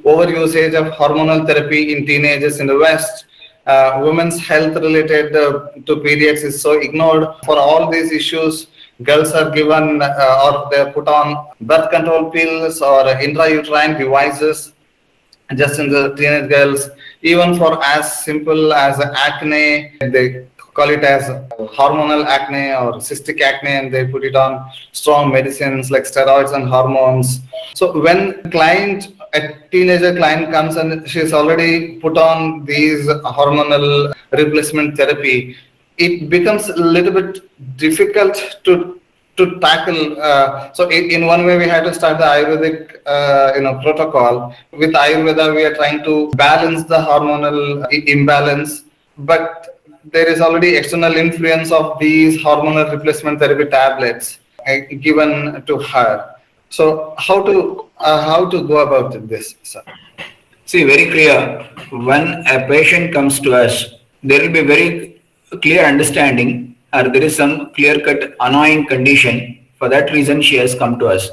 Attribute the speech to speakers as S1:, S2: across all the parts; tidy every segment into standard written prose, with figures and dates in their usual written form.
S1: overusage of hormonal therapy in teenagers in the West. Women's health related to periods is so ignored. For all these issues, girls are given or they are put on birth control pills or intrauterine devices just in the teenage girls, even for as simple as acne, they call it as hormonal acne or cystic acne, and they put it on strong medicines like steroids and hormones. So when a teenager client comes and she's already put on these hormonal replacement therapy, it becomes a little bit difficult to tackle. So in one way, we had to start the Ayurvedic, protocol. With Ayurveda, we are trying to balance the hormonal imbalance, but there is already external influence of these hormonal replacement therapy tablets given to her. So how to go about this, sir?
S2: See, very clear. When a patient comes to us, there will be very clear understanding, or there is some clear-cut annoying condition. For that reason, she has come to us.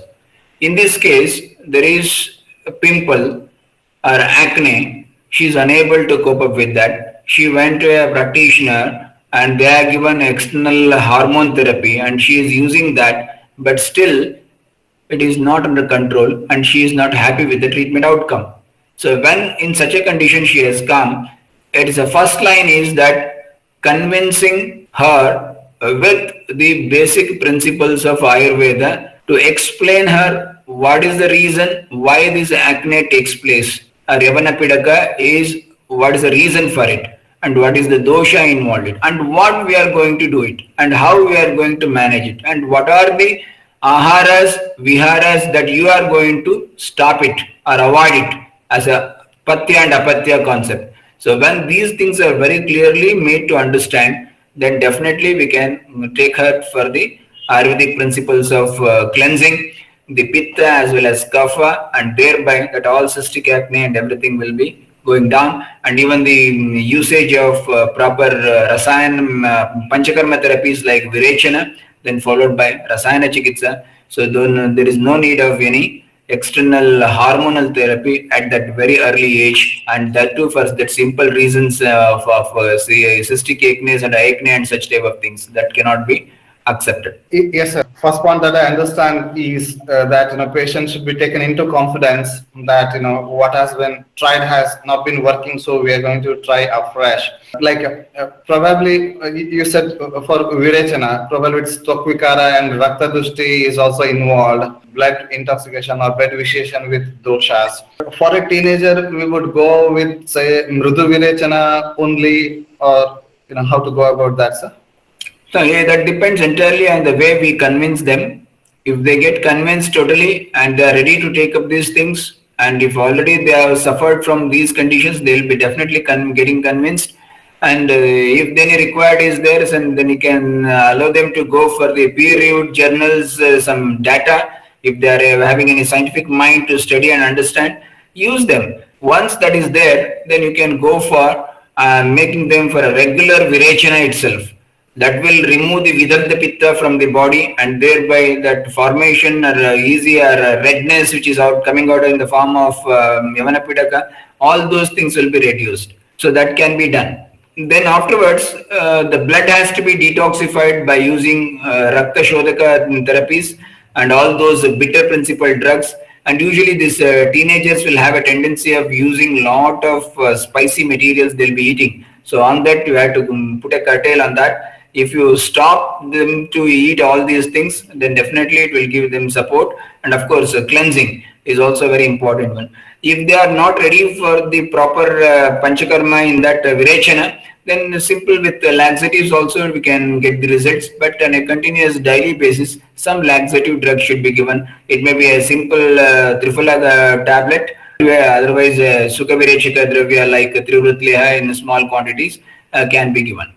S2: In this case, there is a pimple or acne. She is unable to cope up with that. She went to a practitioner and they are given external hormone therapy and she is using that, but still it is not under control and she is not happy with the treatment outcome. So when in such a condition she has come, it is the first line is that convincing her with the basic principles of Ayurveda to explain her what is the reason why this acne takes place. A Yavanapidaka is what is the reason for it and what is the dosha involved in and what we are going to do it and how we are going to manage it and what are the aharas, viharas that you are going to stop it or avoid it as a patya and apatya concept. So when these things are very clearly made to understand, then definitely we can take her for the Ayurvedic principles of cleansing the pitta as well as kapha, and thereby that all cystic acne and everything will be going down, and even the usage of proper rasayan panchakarma therapies like virechana, then followed by rasayana chikitsa. So there is no need of any external hormonal therapy at that very early age, and that too for that simple reasons of say cystic acne and such type of things that cannot be accepted.
S1: Yes, sir. First point that I understand is that patients should be taken into confidence that what has been tried has not been working, so we are going to try afresh. Like probably you said for virechana, probably it's tokvikara and rakta dushti is also involved, blood intoxication or blood vitiation with doshas. For a teenager, we would go with say mrudu virechana only, or how to go about that, sir?
S2: So yeah, that depends entirely on the way we convince them. If they get convinced totally and they are ready to take up these things, and if already they have suffered from these conditions, they will be definitely getting convinced. And if any required is there, then you can allow them to go for the peer-reviewed journals, some data. If they are having any scientific mind to study and understand, use them. Once that is there, then you can go for making them for a regular virechana itself. That will remove the vidagdha pitta from the body, and thereby that formation or easy or redness which is coming out in the form of yavanapidaka, all those things will be reduced. So that can be done. Then afterwards, the blood has to be detoxified by using rakta shodhaka therapies and all those bitter principle drugs. And usually these teenagers will have a tendency of using lot of spicy materials they'll be eating. So on that you have to put a curtail on that. If you stop them to eat all these things, then definitely it will give them support. And of course, cleansing is also a very important one. If they are not ready for the proper panchakarma in that virechana, then simple with laxatives also we can get the results. But on a continuous daily basis, some laxative drug should be given. It may be a simple triphala tablet, otherwise sukha virechika dravya like trivritliha in small quantities can be given.